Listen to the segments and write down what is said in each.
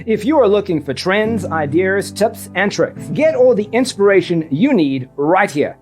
If you are looking for trends, ideas, tips, and tricks, get all the inspiration you need right here.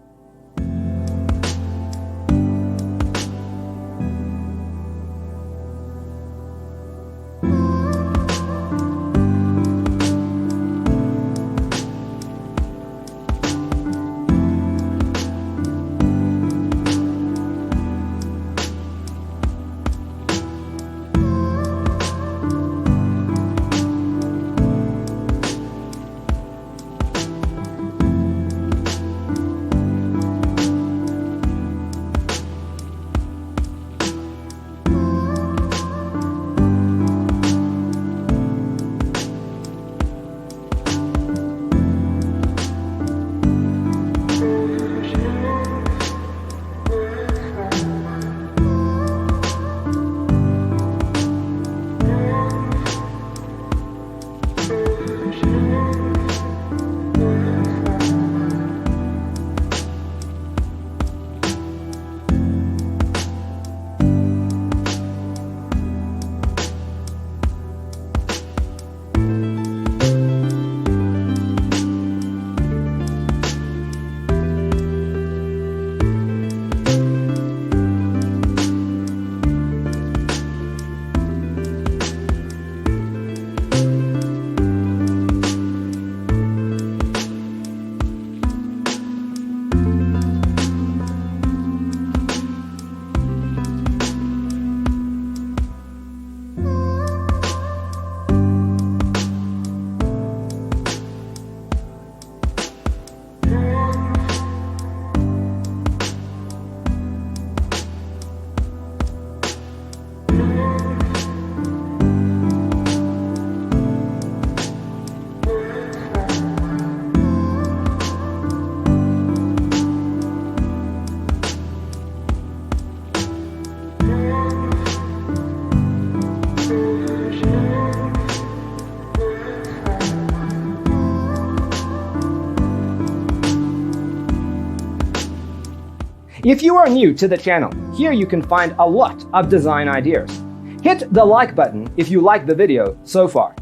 If you are new to the channel, here you can find a lot of design ideas. Hit the like button if you like the video so far.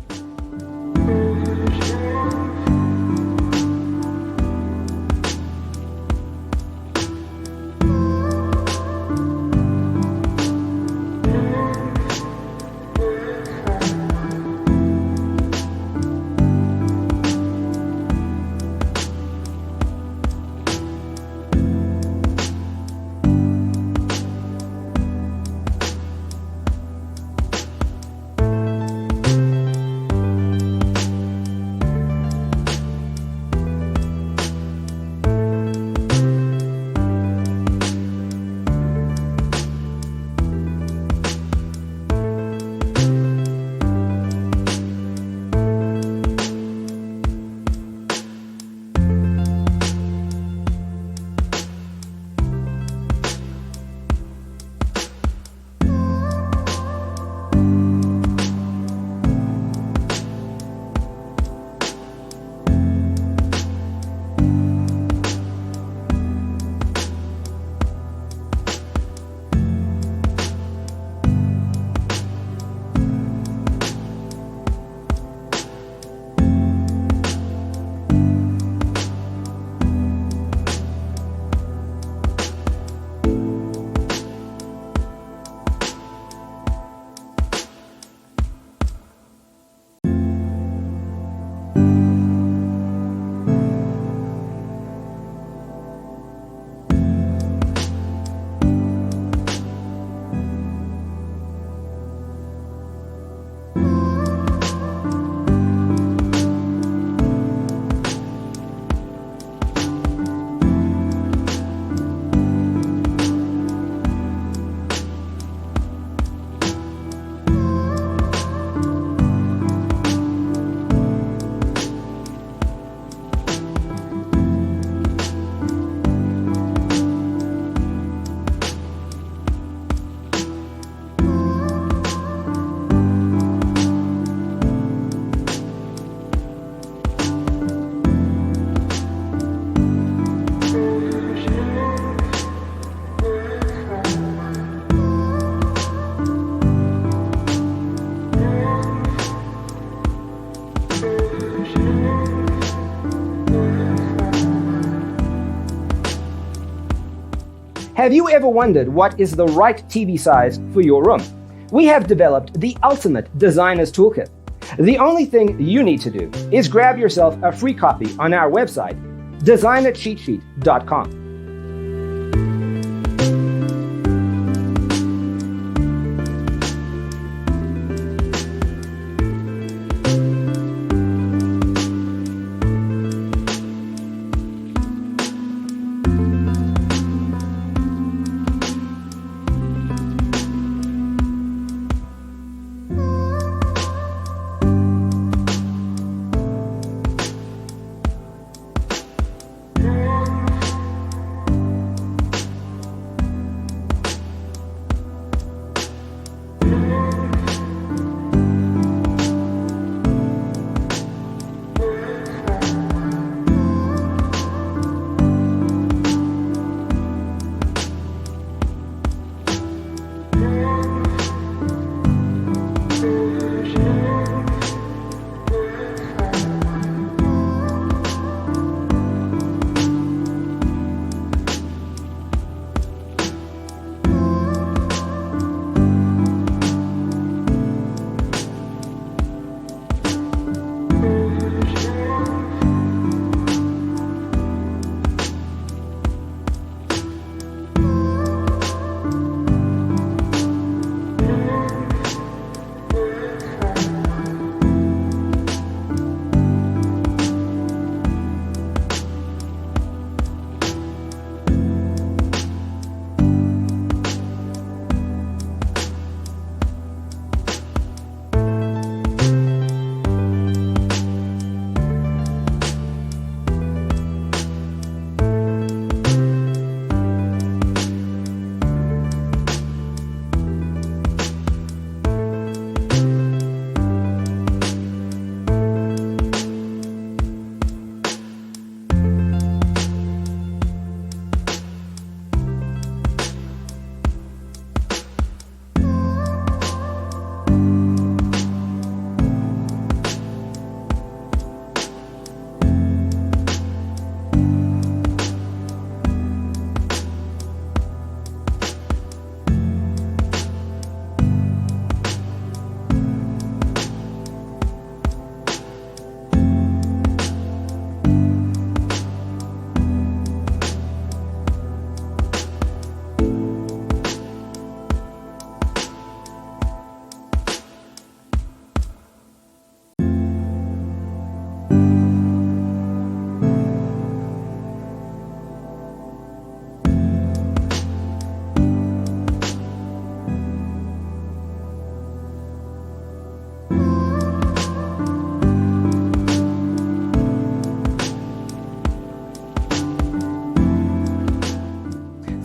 Have you ever wondered what is the right TV size for your room? We have developed the ultimate designer's toolkit. The only thing you need to do is grab yourself a free copy on our website, designercheatsheet.com.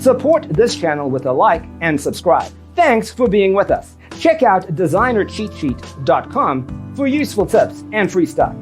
Support this channel with a like and subscribe. Thanks for being with us. Check out designercheatsheet.com for useful tips and free stuff.